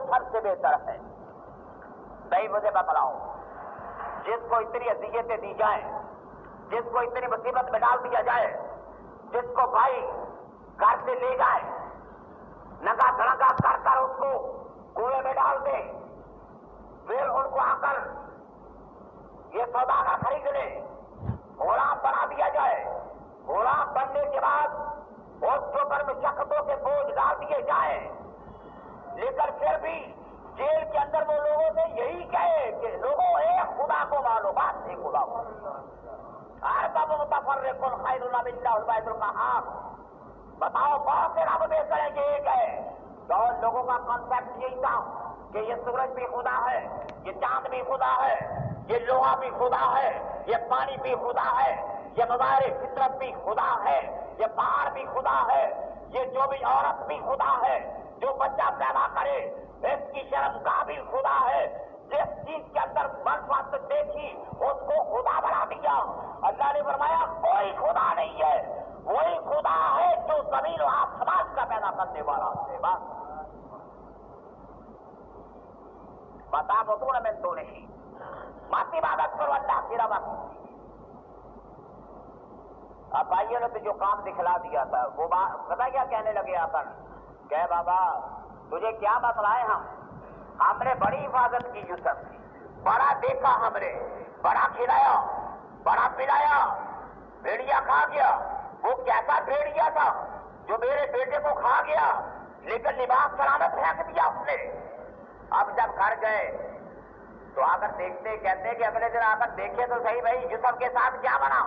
کوثر سے بہتر ہے۔ بھائی مجھے بتلاؤ، جس کو اتنی اذیتیں دی جائیں، جس کو اتنی مصیبت میں ڈال دیا جائے، جس کو بھائی گھر سے لے جائے، ننگا دھڑنگا کر کر اس کو کنویں میں ڈال دے، پھر ان کو آ کر یہ سوداگر خرید لے، غلام بنا دیا جائے، غلام بننے کے بعد اس کے اوپر مشقتوں کے بوجھ ڈال دیے جائیں، لیکن پھر بھی جیل کے اندر وہ لوگوں سے یہی کہے کہ لوگوں ایک خدا کو مانو، بات ایک خدا کو متفرق خیر من الواحد القہار۔ بتاؤ بہت سے رب بہتر ہیں کہ ایک ہے، تو لوگوں کا کانسیپٹ یہی تھا کہ یہ سورج بھی خدا ہے، یہ چاند بھی خدا ہے، یہ لوہا بھی خدا ہے، یہ پانی بھی خدا ہے، یہ مظاہر فطرت بھی خدا ہے، یہ پہاڑ بھی خدا ہے، یہ جو بھی عورت بھی خدا ہے، جو بچہ پیدا کرے اس کی شرمگاہ بھی خدا ہے، جس چیز کے اندر منفعت دیکھی اس کو خدا بنا دیا۔ اللہ نے فرمایا کوئی خدا نہیں ہے، وہی خدا ہے جو زمین و آسمان کا پیدا کرنے والا ہے۔ بس بتا بطور میں تو نہیں مات عبادت کرو اللہ کی روا کی۔ اب بھائیوں نے تو جو کام دکھلا دیا تھا وہ پتا کیا کہنے لگے آ کر کہ بابا تجھے کیا بتلائے، ہم نے بڑی حفاظت کی یوسف کی، بڑا دیکھا ہم نے، بڑا کھلایا، بڑا پلایا، بھیڑیا کھا گیا۔ وہ کیسا بھیڑیا تھا جو میرے بیٹے کو کھا گیا لیکن لباس سلامت پھینک دیا اس نے۔ اب جب گھر گئے تو آ کر دیکھتے، کہتے کہ اگلے دن آ کر دیکھے تو صحیح بھائی یوسف کے ساتھ کیا بنا۔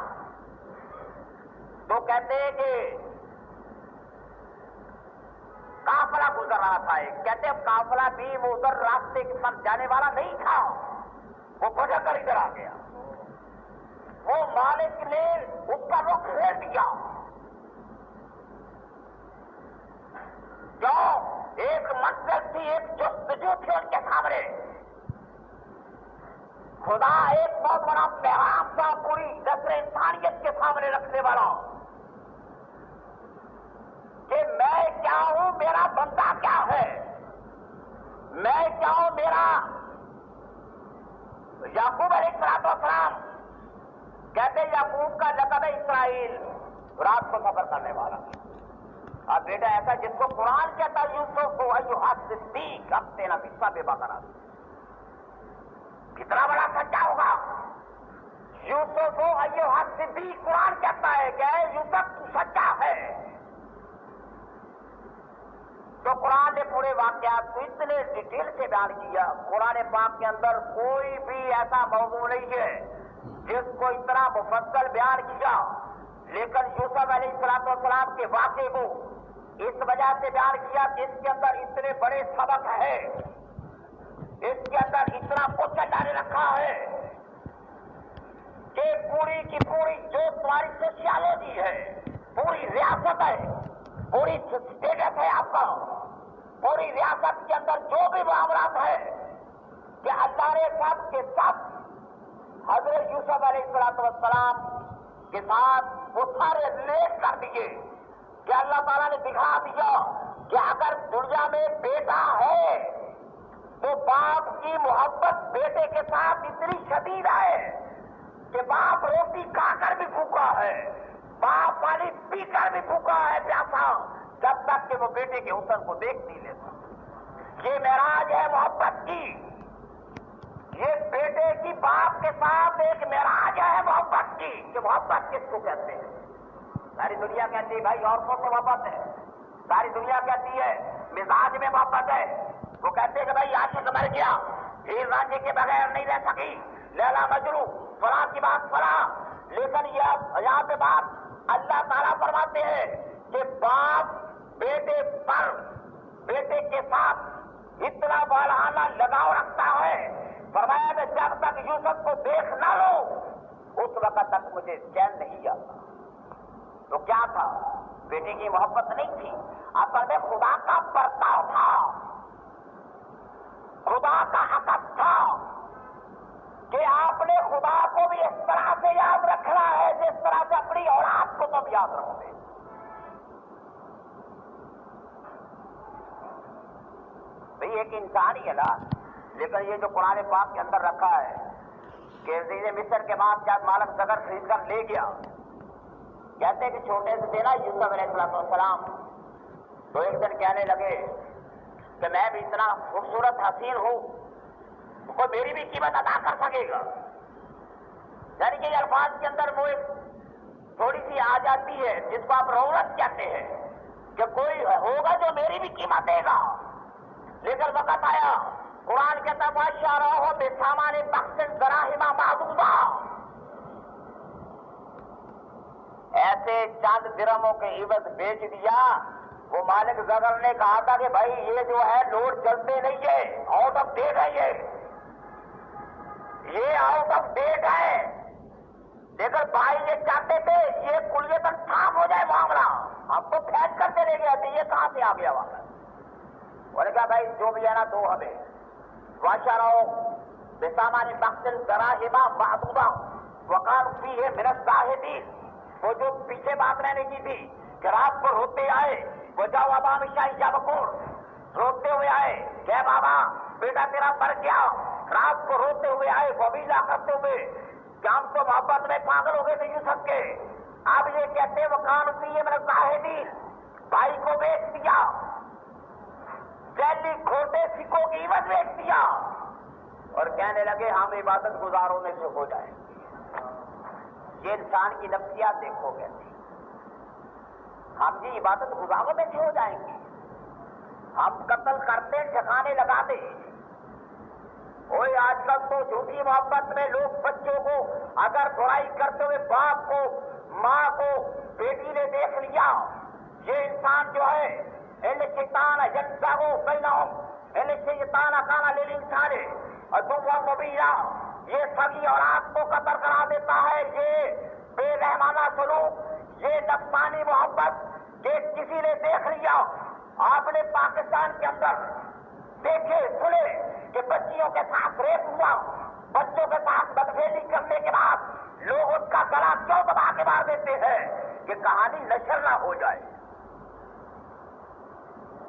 تو کہتے کہ قافلہ گزر رہا تھا ایک، کہتے اب قافلہ بھی وہ ادھر راستے کی طرف جانے والا نہیں تھا، وہ بھجا کر ادھر آ گیا۔ وہ مالک نے اس کا رخ پھیر دیا، جو ایک منزل تھی، ایک جستجو تھی ان کے سامنے۔ خدا ایک بہت بڑا پیغام تھا پوری نسل انسانیت کے سامنے رکھنے والا کہ میں کیا ہوں، میرا بندہ کیا ہے، میں کیا ہوں۔ میرا یعقوب علیہ السلام کہتے یعقوب کا لقب ہے اسرائیل، رات کو سفر کرنے والا۔ اب بیٹا ایسا جس کو قرآن کہتا یوسف کو ایھا الصدیق، اب تیرا قصہ بے بقرار، کتنا بڑا سچا ہوگا یوسف کو ایھا الصدیق۔ قرآن کہتا ہے کہ اے یوسف تو سچا ہے۔ تو قرآن نے پورے واقعات کو اتنے ڈیٹیل سے بیان کیا۔ قرآن پاک کے اندر کوئی بھی ایسا موضوع نہیں ہے جس کو اتنا مفصل بیان کیا، لیکن یوسف علیہ السلام کے واقعے کو اس وجہ سے بیان کیا کہ اس کے اندر اتنے بڑے سبق ہے، اس کے اندر اتنا کچھ اللہ نے رکھا ہے کہ پوری کی پوری جو تمہاری سوشیالوجی ہے، پوری ریاست ہے، پوری اسٹیٹس ہے آپ کا، پوری ریاست کے اندر جو بھی معاملات ہے کہ اللہ نے سب کے سب حضرت یوسف علیہ السلام کے ساتھ وہ سارے ریلیٹ کر دیے کہ اللہ تعالیٰ نے دکھا دیا کہ اگر دنیا میں بیٹا ہے تو باپ کی محبت بیٹے کے ساتھ اتنی شدید ہے کہ باپ روٹی کھا کر بھی بھوکا ہے، باپ پانی پی کر بھی بھوکا ہے، پیاسا، جب تک کہ وہ بیٹے کے حسن کو دیکھ نہیں لیتا۔ یہ معراج ہے محبت کی، یہ بیٹے کی باپ کے ساتھ ایک معراج ہے محبت کی۔ کہ محبت کس کو کہتے ہیں؟ ساری دنیا کہتی ہے بھائی عورتوں سے محبت ہے، ساری دنیا کہتی ہے مزاج میں محبت ہے، وہ کہتے ہیں کہ بھائی عاشق مر گیا، ہیر رانجھے کے بغیر نہیں رہ سکی، لیلا مجنوں فلاں کی بات فلاں۔ لیکن یہاں پہ بات اللہ تعالیٰ فرماتے ہیں کہ باپ بیٹے پر، بیٹے کے ساتھ اتنا والہانہ لگاؤ رکھتا ہے، فرمایا کہ جب تک یوسف کو دیکھ نہ لو اس وقت تک مجھے چین نہیں آتا۔ تو کیا تھا؟ بیٹے کی محبت نہیں تھی، اصل میں خدا کا برتاؤ تھا، خدا کا حق تھا کہ آپ نے خدا کو بھی اس طرح سے یاد رکھنا ہے جس طرح سے اپنی اولاد کو تم یاد رکھو گے۔ بھئی ایک انسان ہی ہے نا، لیکن یہ جو قرآن پاک کے اندر رکھا ہے کہ عزیز مصر کے بعد جب مالک زگر خرید کر لے گیا، کہتے ہیں کہ چھوٹے سے تھے نا یوسف علیہ السلام، تو ایک دن کہنے لگے کہ میں بھی اتنا خوبصورت حسین ہوں، کوئی میری بھی قیمت ادا کر سکے گا؟ یعنی کہ یہ الفاظ کے اندر وہ ایک تھوڑی سی آ جاتی ہے جس کو آپ رونق کہتے ہیں کہ کوئی ہوگا جو میری بھی قیمت دے گا۔ لیکن وقت آیا، قرآن کہتا وَاشَرَوْهُ بِثَمَنٍ بَخْسٍ دَرَاهِمَ مَعْدُودَةٍ، ایسے چند درہموں کے عوض بیچ دیا۔ وہ مالک زگر نے کہا تھا کہ بھائی یہ جو ہے نوٹ چلتے نہیں ہے، آؤٹ آف ڈیٹ ہے، یہ آؤٹ آف ڈیٹ ہے۔ لیکن بھائی یہ چاہتے تھے یہ کلیتاً ٹھاپ ہو جائے معاملہ، ہم تو پھینک کر چلے گئے تھے، یہ کہاں سے آ گیا واقعہ؟ انہوں نے کہا بھائی جو بھی ہے نا دو ہمیں۔ وَاشَرَوْهُ بِثَمَنٍ بَخْسٍ دَرَاهِمَ مَعْدُودَةٍ وَكَانُوا فِيهِ مِنَ الزَّاهِدِينَ۔ وہ جو پیچھے بات میں نے کی تھی کہ رات کو روتے آئے، وَجَاءُوا أَبَاهُمْ عِشَاءً يَبْكُونَ، روتے ہوئے آئے کہ بابا بیٹا تیرا مر گیا، رات کو روتے ہوئے آئے وبیلا کرتے ہوئے کہ ہم تو محبت میں پاگل ہو گئے تھے یوسف کے۔ اب یہ کہتے ہیں وَكَانُوا فِيهِ مِنَ الزَّاهِدِينَ، بھائی کو بیچ دیا، ذیلی کھوٹے سکوں کی عوض بیچ دیا، اور کہنے لگے ہم عبادت گزاروں میں سے ہو جائیں۔ یہ انسان کی نفسیات دیکھو کہتے ہیں، ہم جی عبادت گزاروں میں سے ہو جائیں گے، ہم قتل کرتے ٹھکانے لگاتے۔ اوے آج کل تو جھوٹی محبت میں لوگ بچوں کو اگر برائی کرتے ہوئے باپ کو ماں کو بیٹی نے دیکھ لیا، یہ انسان جو ہے ان شیطان یجزغ بینہم ان شیطان کان للانسان عدوا مبینا، یہ سبھی اولاد کو قتل کرا دیتا ہے۔ یہ بے رحمانہ سلوک، یہ نفسانی محبت کہ کسی نے دیکھ لیا، آپ نے پاکستان کے اندر دیکھے سنے کہ بچیوں کے ساتھ ریپ ہوا، بچوں کے ساتھ بدفعلی کرنے کے بعد لوگ اس کا گلا کیوں دبا کے مار دیتے ہیں کہ کہانی نشر نہ ہو جائے،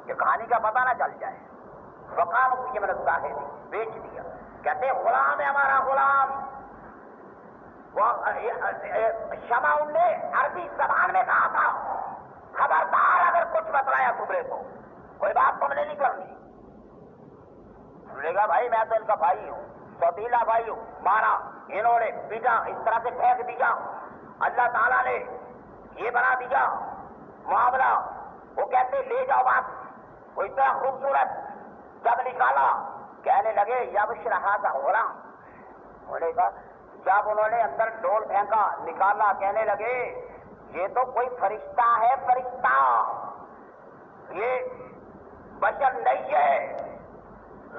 کہ کہانی کا پتہ نہ چل جائے۔ وقام کی مدد ہے بیچ دیا، کہتے ہیں غلام ہے ہمارا غلام۔ شمعون نے عربی زبان میں کہا تھا خبردار اگر کچھ بتلایا تمہیں کو کوئی بات تم نے نہیں کرنی۔ انہوں نے کہا بھائی میں تو ان کا بھائی ہوں، سوتیلا بھائی ہوں، مارا، انہوں نے پیٹا، اس طرح سے پھینک دیا، اللہ تعالیٰ نے یہ بنا دیا معاملہ۔ وہ کہتے لے جاؤ بات، وہ اتنا خوبصورت جب نکالا کہنے لگے یبشر ھذا غلام۔ انہوں نے کہا جب انہوں نے اندر ڈول پھینکا نکالا کہنے لگے یہ تو کوئی فرشتہ ہے، فرشتہ، یہ بشر نہیں ہے،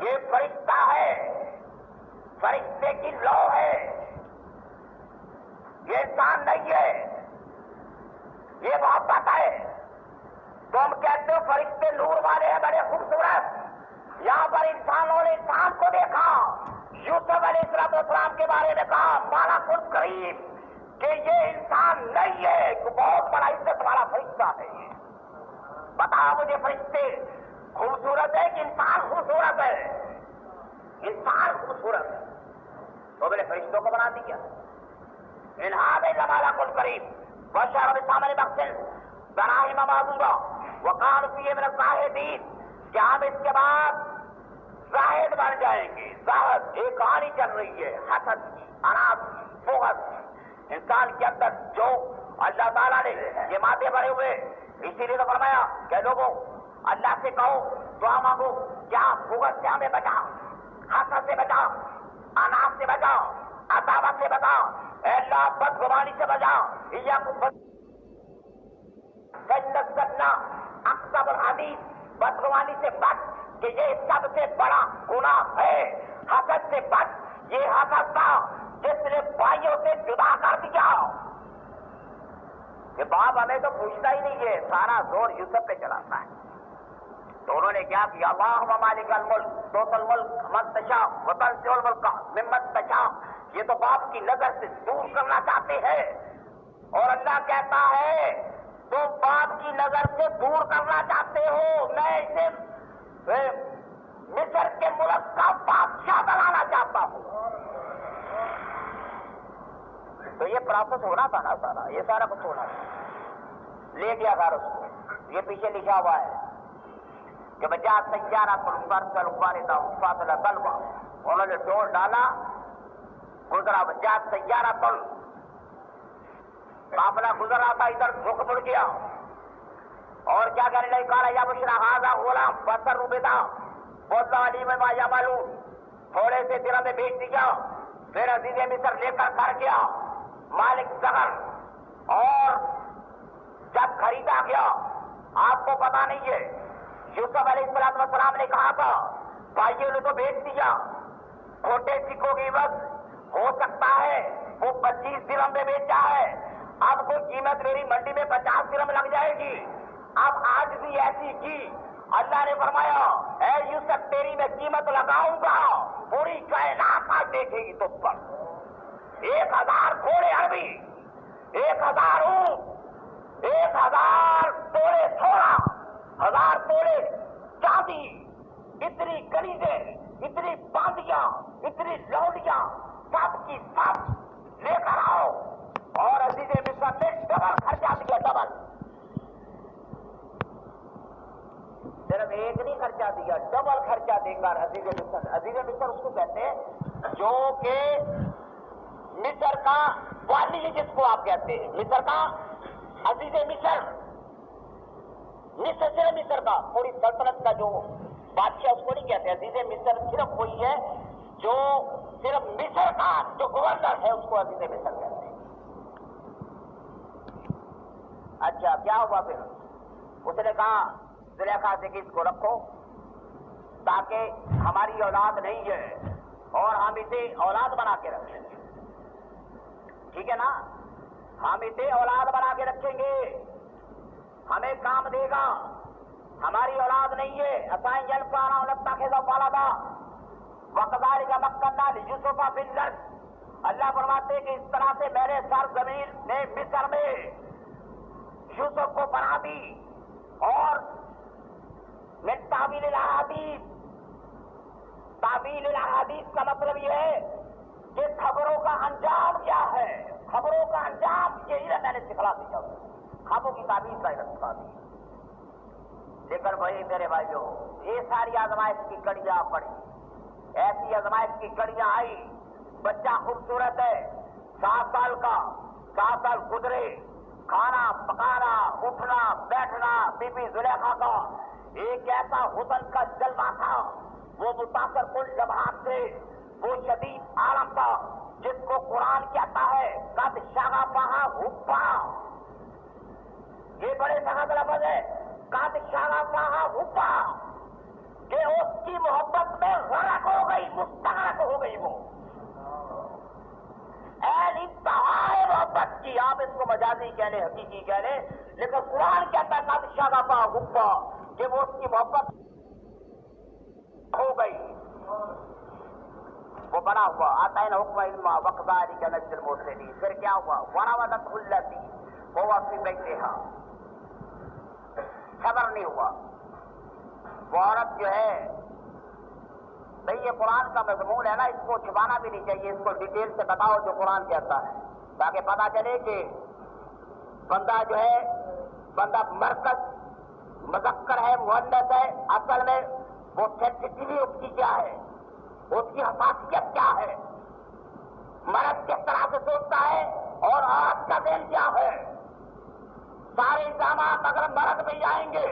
یہ فرشتہ ہے، فرشتے کی لو ہے، یہ انسان نہیں ہے، یہ محبت ہے۔ تم کہتے ہو فرشتے نور والے ہیں بڑے خوبصورت، یہاں پر انسانوں نے انسان کو دیکھا۔ یوسف علیہ السلام کے بارے میں کہا مالک الکریم کہ یہ انسان نہیں ہے، کہ بہت بڑا عزت والا فرشتہ ہے۔ بتا مجھے فرشتے خوبصورت ہے کہ انسان خوبصورت ہے؟ انسان خوبصورت ہے تو میں نے فرشتوں کو بنا دیا۔ ان هذا مالک الکریم وشر بثمن بخس دراہم معدودہ وقال فیہ من الزاہدین، کہ ہم اس کے بعد زاہد بن جائیں گے۔ زاہد ایک کہانی چل رہی ہے حسد کی، اناج کی، بغض کی، انسان کے اندر جو اللہ تعالیٰ نے یہ مادے بھرے ہوئے، اسی لیے تو فرمایا کہ لوگوں اللہ سے کہو دعا مانگو، کیا بغض سے ہمیں بچا، حسد سے بچا، اناج سے بچا، عداوت سے بچا، اے اللہ بدگمانی سے بچا، اقسم الحدیث، بدگمانی سے بچ کہ یہ سب سے بڑا گناہ ہے۔ حسد سے بچ، یہ حسد تھا جس نے بھائیوں سے جدا کر دیا کہ باپ ہمیں تو پوچھتا ہی نہیں ہے، سارا زور یوسف پہ چلاتا ہے۔ تو انہوں نے کیا کیا اللہم مالک الملک تؤتی الملک من تشاء وتنزع الملک ممن تشاء، یہ تو باپ کی نظر سے دور کرنا چاہتے ہیں، اور اللہ کہتا ہے تم باپ کی نظر سے دور کرنا چاہتے ہو، میں اسے مصر کے ملک کا بادشاہ بنانا چاہتا ہوں. تو یہ پروسیس ہونا تھا نا سارا، یہ سارا کچھ ہونا تھا. لے گیا گھر اس کو. یہ پیچھے لکھا ہوا ہے کہ بجا سیارہ تل واردہ فاصلہ طلبہ، انہوں نے ڈور ڈالا، گزرا بجا سیارہ تل، قافلہ گزر رہا تھا، ادھر جھک مڑ گیا اور کیا کرنے لگے، کہا یا بشرا ہاذا غلام بسر روبیدہ بولتا علی میں یا معلوم، تھوڑے سے درہم میں بیچ دیا. پھر عزیز مصر لے کر گھر گیا مالک زغر، اور جب خریدا گیا، آپ کو پتا نہیں ہے یوسف علیہ السلام نے کہا تھا بھائیوں نے تو بیچ دیا، کھوٹے سکوں کی عوض ہو سکتا ہے وہ 25 درہم میں بیچا ہے، اب کوئی قیمت میری منڈی میں 50 درہم لگ جائے گی. اب آج بھی ایسی کی، اللہ نے فرمایا اے یوسف تیری میں قیمت لگاؤں گا، پوری کائنات آج دیکھے گی تجھ پر. 1000 گھوڑے عربی، 1000 اونٹ، 1000 تولے سونا، 1000 تولے چاندی، اتنی کنیزیں، اتنی باندیاں، اتنی لوڈیاں، سب کی سب لے کر آؤ. اور عزیز مصر نے ڈبل خرچہ دیا، ڈبل. صرف ایک نہیں خرچہ دیا، ڈبل خرچہ دے کر عزیز مصر اس کو کہتے ہیں جو کہ مصر کا والی جس کو آپ کہتے ہیں، مصر کا عزیز مصر صرف مصر کا پوری سلطنت کا جو بادشاہ اس کو نہیں کہتے. عزیز مصر صرف وہی ہے جو صرف مصر کا جو گورنر ہے اس کو عزیز مصر کہتے ہیں. اچھا کیا ہوا پھر؟ اس نے کہا زلیخا سے کہ اس کو رکھو تاکہ ہماری اولاد نہیں ہے اور ہم اسے اولاد بنا کے رکھیں گے. ٹھیک ہے نا، ہم اسے اولاد بنا کے رکھیں گے، ہمیں کام دے گا، ہماری اولاد نہیں ہے. اسائیں یلفانا لتا خیزا پالا تھا وقداری کا مکنا یوسف فی الارض. اللہ فرماتے کہ اس طرح سے میرے سرزمین نے مصر میں یوسف کو بنا دی. اور من تعبیل الاحادیث، تعبیل الاحادیث کا مطلب یہ ہے کہ خبروں کا انجام کیا ہے، خبروں کا انجام یہ علم میں نے سکھلا دیا، خوابوں کی تعبیر کا علم سکھا دیا. لیکن بھائی میرے بھائیوں، یہ ساری آزمائش کی کڑیاں پڑی، ایسی آزمائش کی کڑیاں آئی. بچہ خوبصورت ہے، 7 سال کا، 7 سال گزرے، کھانا پکانا اٹھنا بیٹھنا بی بی زلیخا کا ایک ایسا حسن کا جلوہ تھا، وہ متاثر کن لمحات سے، وہ شدید عالم تھا جس کو قرآن کہتا ہے قد شغفہا حبا. یہ بڑے سخت لفظ ہے، قد شغفہا حبا، کہ اس کی محبت میں غرق ہو گئی، مستغرق ہو گئی. وہ انتہائی محبت کی، آپ اس کو مجازی کہہ لیں حقیقی کہہ لیں، لیکن قرآن کہتا ہے قد شغفہا حبا کہ وہ اس کی محبت ہو گئی. وہ بنا ہوا آتا ہے نا حکم علم وقداری کا نجل المرسلین. پھر کیا ہوا؟ وراودتہ التی وہو فی بیتہا، صبر نہیں ہوا. وہ عورت جو ہے، بھئی یہ قرآن کا مضمون ہے نا، اس کو چھپانا بھی نہیں چاہیے، اس کو ڈیٹیل سے بتاؤ جو قرآن کہتا ہے، تاکہ پتا چلے کہ بندہ جو ہے، بندہ مرکز مذکر ہے مؤنث ہے، اصل میں وہ سینسٹیوٹی اس کی کیا ہے، اس کی حساسیت کیا ہے، مرد کس طرح سے سوچتا ہے اور عورت کا ذہن کیا ہے. سارے الزامات اگر مرد میں آئیں گے،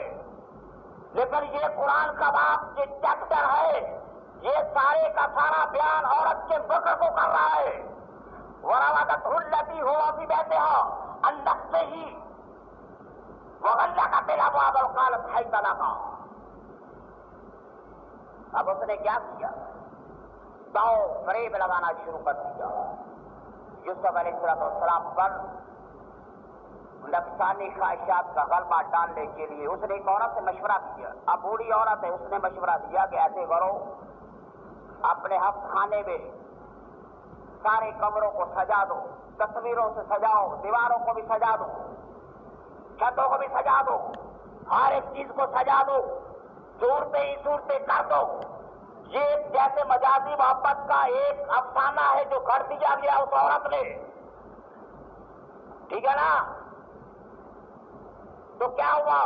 لیکن یہ قرآن کا باب یہ چیپٹر ہے، یہ سارے کا سارا بیان عورت کے ذکر کو کر رہا ہے. وراودتہ التی هو فی بیتہا عن نفسہ وغلقت الابواب وقالت حیث لک. اب اس نے کیا کیا؟ فریب لگانا شروع کر دیا یوسف علیہ السلام پر نفسانی خواہشات کا غلبہ ڈالنے کے لیے. اس نے ایک عورت سے مشورہ کیا، اب بوڑھی عورت ہے، اس نے مشورہ دیا کہ ایسے کرو، اپنے ہفت خانے میں سارے کمروں کو سجا دو، تصویروں سے سجاؤ، دیواروں کو بھی سجا دو، چھتوں کو بھی سجا دو، ہر ایک چیز کو سجا دو، صورتیں ہی صورتیں کر دو، یہ جیسے مجازی محبت کا ایک افسانہ ہے جو گھڑ دیا گیا اس عورت نے، ٹھیک ہے نا؟ تو کیا ہوا؟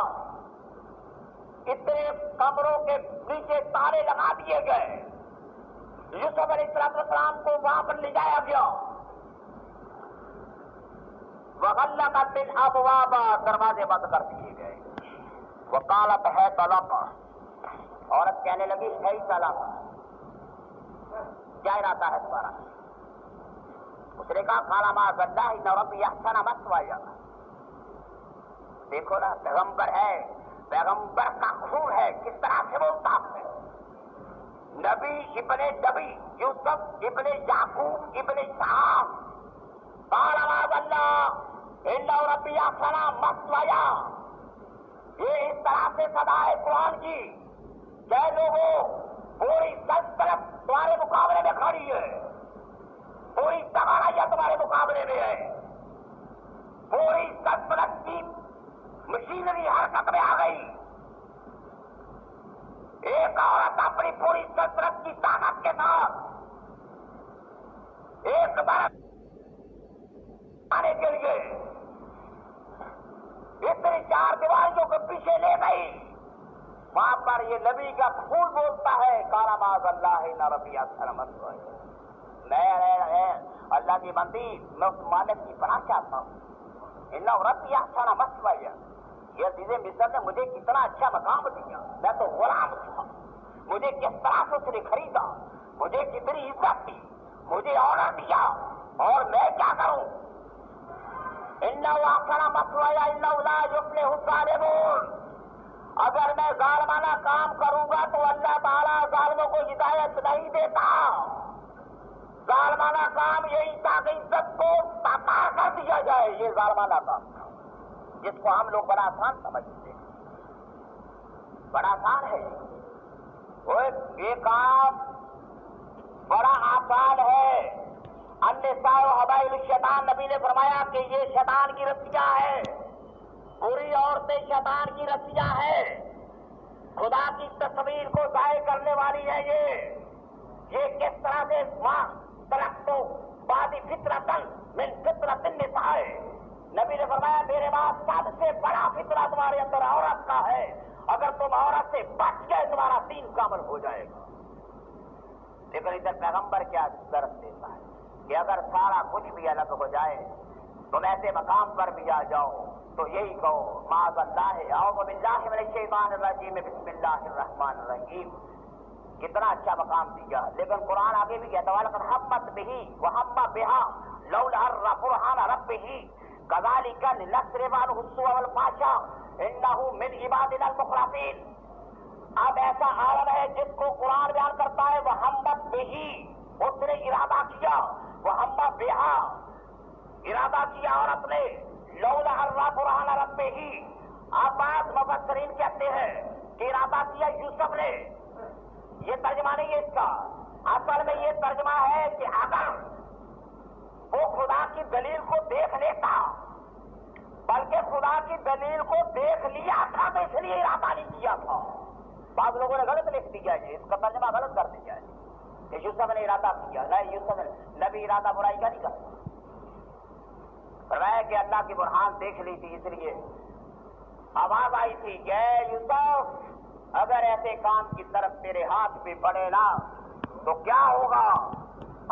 اتنے کمروں کے نیچے تالے لگا دیے گئے، یوسف علیہ السلام کو وہاں پر لے جایا گیا، وغلقت الابواب، دروازے بند کر دیے گئے، وقالت ہے طلاق، عورت کہنے لگی ہے طلاق، کیا ارادہ ہے تمہارا؟ اس نے کہا قال معاذ اللہ ان ربی احسن مثوایا، دیکھو نا پیغمبر ہے، پیغمبر کا خون ہے، کس طرح سے بولتا ہے، نبی ابن نبی یوسف ابن یعقوب ابن اسحاق، قال معاذ اللہ ان ربی احسن مثوایا، یہ اس طرح سے صدا ہے قرآن کی کہ لوگوں پوری سلطنت تمہارے مقابلے میں کھڑی ہے، پوری توانائی تمہارے مقابلے میں ہے، پوری سلطنت کی مشینری حرکت میں آ گئی، ایک عورت اپنی پوری سلطنت کی طاقت کے ساتھ ایک بار آنے کے لیے اتنی چار دیواریوں کے پیچھے لے گئی، وہاں پر یہ نبی کا خون بولتا ہے قال معاذ اللہ ان ربی احسن مثوایا، میں اللہ کی بندی میں اس مالک کی پناہ چاہتا ہوں، ان ربی احسن مثوایا، یہ عزیز مصر نے مجھے کتنا اچھا مقام دیا، میں تو غلام تھا، مجھے کس طرح سے اس نے خریدا، مجھے کتنی عزت دی، مجھے آنر دیا، اور میں کیا کروں؟ انہ احسن مثوایا انہ لا یفلح الظالمون، اگر میں ظالمانہ کام کروں گا تو اللہ تعالیٰ ظالموں کو ہدایت نہیں دیتا، ظالمانہ کام یہی تھا کہ عزت کو تاکار کر دیا جائے، یہ ظالمانہ کام تھا جس کو ہم لوگ بڑا آسان سمجھتے ہیں، بڑا آسان ہے یہ کام، بڑا آسان ہے، النساء حبائل الشیطان، نبی نے فرمایا کہ یہ شیطان کی رسیاں ہے، پوری عورتیں شیطان کی رسیاں ہے، خدا کی تصویر کو ضائع کرنے والی ہے، یہ کس طرح سے ماں درختوں بادی فطرتن من فطرت النساء، نبی نے فرمایا میرے بعد سب سے بڑا فطرہ تمہارے اندر عورت کا ہے، اگر تم عورت سے بچ گئے تمہارا دین کامل ہو جائے گا۔ لیکن ادھر پیغمبر کیا درس دیتا ہے کہ اگر سارا کچھ بھی الگ ہو جائے تم ایسے مقام پر بھی آ جاؤ تو یہی کہو معاذ اللہ اعوذ باللہ من الشیطان الرجیم بسم اللہ الرحمن الرحیم، کتنا اچھا مقام دیا، لیکن قرآن آگے بھی کہتا ہے لقد حمت بہ وہم بها لولا برہان ربہ کذالک لنصرف عنہ السوء والفحشاء انہ من عبادنا المخلصین۔ اب ایسا عالم ہے جس کو قرآن بیان کرتا ہے وہمت بہ، اس نے ارادہ کیا، وہم بہا ارادہ کیا عورت نے، لولا برہان ربہ، اب بعض مفسرین کہتے ہیں کہ ارادہ کیا یوسف نے، یہ ترجمہ نہیں ہے اس کا، اصل میں یہ ترجمہ ہے کہ اگر وہ خدا کی دلیل کو دیکھ لیتا، بلکہ خدا کی دلیل کو دیکھ لیا تھا تو اس لیے ارادہ نہیں کیا تھا۔ بعض لوگوں نے غلط لکھ دیا ہے، اس کا ترجمہ غلط کر دیا ہے کہ یوسف نے ارادہ کیا، نہیں، یوسف نے نبی ارادہ برائی کا نہیں کرتا، فرمایا کہ اللہ کی برہان دیکھ لی تھی، اس لیے آواز آئی تھی کہ اے یوسف اگر ایسے کام کی طرف تیرے ہاتھ بھی پڑے نا تو کیا ہوگا،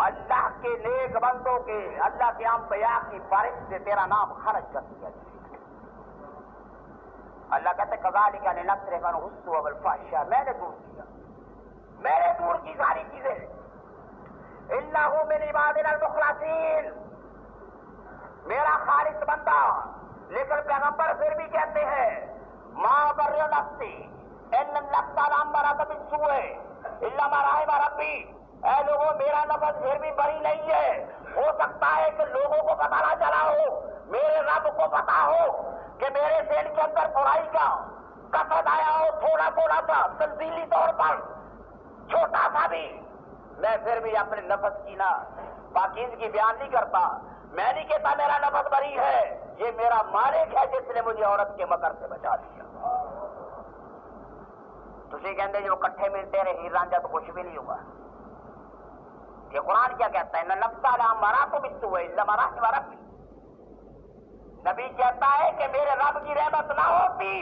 اللہ کے نیک بندوں کے، اللہ کے انبیاء کی بارش سے تیرا نام خرج کر دیا جائے۔ اللہ کہتے کذالک لنصرف عنہ السوء والفحشاء، میں نے دور کیا، میں نے دور کی ساری چیزیں، انہ من عبادنا المخلصین، میرا خالص بندہ۔ لیکن پیغمبر پھر بھی کہتے ہیں ما بر نفسی ان النفس لامارۃ بالسوء الا ما رحم ربی، اے لوگوں میرا نفس پھر بھی بری نہیں ہے، ہو سکتا ہے کہ لوگوں کو پتہ نہ چلا ہو، میرے رب کو پتا ہو کہ میرے دل کے اندر برائی کا قصد آیا ہو، تھوڑا تھوڑا سا تنزیلی طور پر چھوٹا سا بھی، میں پھر بھی اپنے نفس کی نا پاکیزگی بیان نہیں کرتا، میں نہیں کہتا میرا نفس بری ہے، یہ میرا مالک ہے جس نے مجھے عورت کے مکر سے بچا دیا۔ تسی کہندے جو کٹھے ملتے رہے ہیر رانجھا تو کچھ بھی نہیں ہوگا. یہ قرآن کیا کہتا ہے؟ نفس مرا تو بستو ہے مرا ربی. نبی کہتا ہے کہ میرے رب کی رحمت نہ ہوتی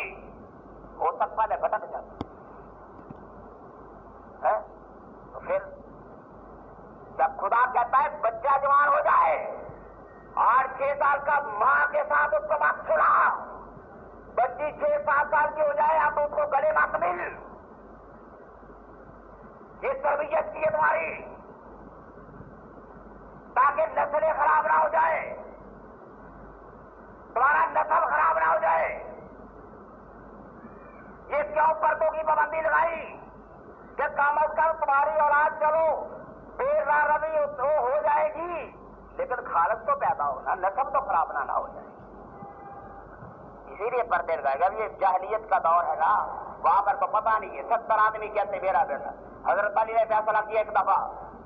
ہو سکتا ہے بھٹک جاتا. تو پھر جب خدا کہتا ہے بچہ جوان ہو جائے 8-6 سال کا ماں کے ساتھ اس کو مت چھڑا، بچی 6-7 سال کی ہو جائے اب اس کو گلے مت مل. یہ تربیت کی ہے تمہاری تاکہ نسلیں خراب نہ ہو جائے، تمہارا نسل خراب نہ ہو جائے. یہ کیوں پردوں کی پابندی لگائی کہ کم از کم تمہاری اولاد چلو دیر نہ روی وہ ہو جائے گی لیکن خالق تو پیدا ہونا، نسل تو خراب نہ ہو جائے. اسی لیے پردے لگائے گا. یہ جاہلیت کا دور ہے نا، وہاں پر تو پتہ نہیں ہے. 70 آدمی کہتے میرا بیٹا. حضرت علی نے فیصلہ کیا ایک دفعہ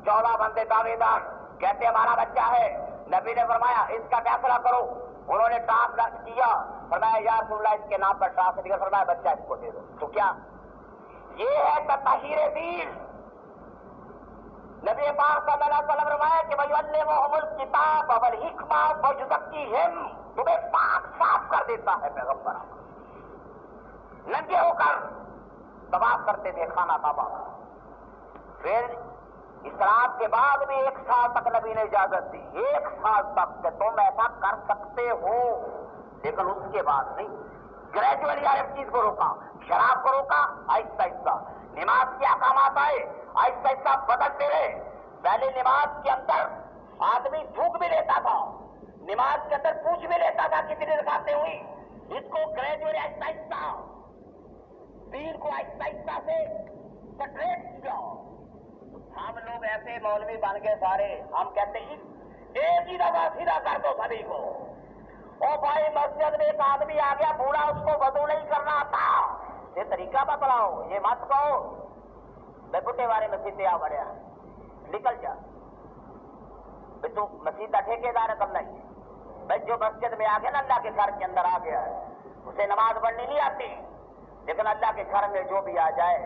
14 بندے دعوے دار کہتے ہمارا بچہ ہے. نبی نے فرمایا اس کا فیصلہ کرو. انہوں نے ٹاپ کیا، فرمایا یا رسول اللہ اس کے نام پر ٹاپ دیا، فرمایا بچہ اس کو دے دو. تو کیا یہ ہے تطہیر دین؟ نبی پاک صلی اللہ علیہ وسلم فرمایا کہ وَيُعَلِّمُهُمُ الْكِتَابَ وَالْحِکْمَةَ وَيُزَکِّیہم. تمہیں پاک صاف کر دیتا ہے. پیغمبر ننگے ہو کر طواف کرتے تھے خانہ کعبہ. پھر اسلام کے بعد بھی 1 سال تک نبی نے اجازت دی، 1 سال تک کہ تم ایسا کر سکتے ہو، لیکن اس کے بعد نہیں. گریجولی ہر ایک چیز کو روکا، شراب کو روکا آہستہ آہستہ. نماز کے احکامات آئے آہستہ آہستہ بدلتے رہے. پہلے نماز کے اندر آدمی تھوک بھی لیتا تھا، نماز کے اندر پوچھ بھی لیتا تھا کتنی رکعتیں ہوئی. اس کو گریجولی آہستہ آہستہ دین کو آہستہ آہستہ سے سٹریٹ کیا. ہم لوگ ایسے مولوی بن گئے سارے، ہم کہتے ہیں ایک ہی دفعہ سیدھا کر دو سبھی کو. او بھائی مسجد میں ایک آدمی آ گیا بوڑھا، اس کو وضو نہیں کرنا آتا، یہ طریقہ بتلاؤ. یہ مت کہو میں بڈھے والے مسجد آ بڑھیا نکل جا تو مسجد کا ٹھیکے دار کرنا ہی. بھائی جو مسجد میں آ گیا نا اللہ کے گھر کے اندر آ گیا ہے، اسے نماز پڑھنی نہیں آتی، لیکن اللہ کے گھر میں جو بھی آ جائے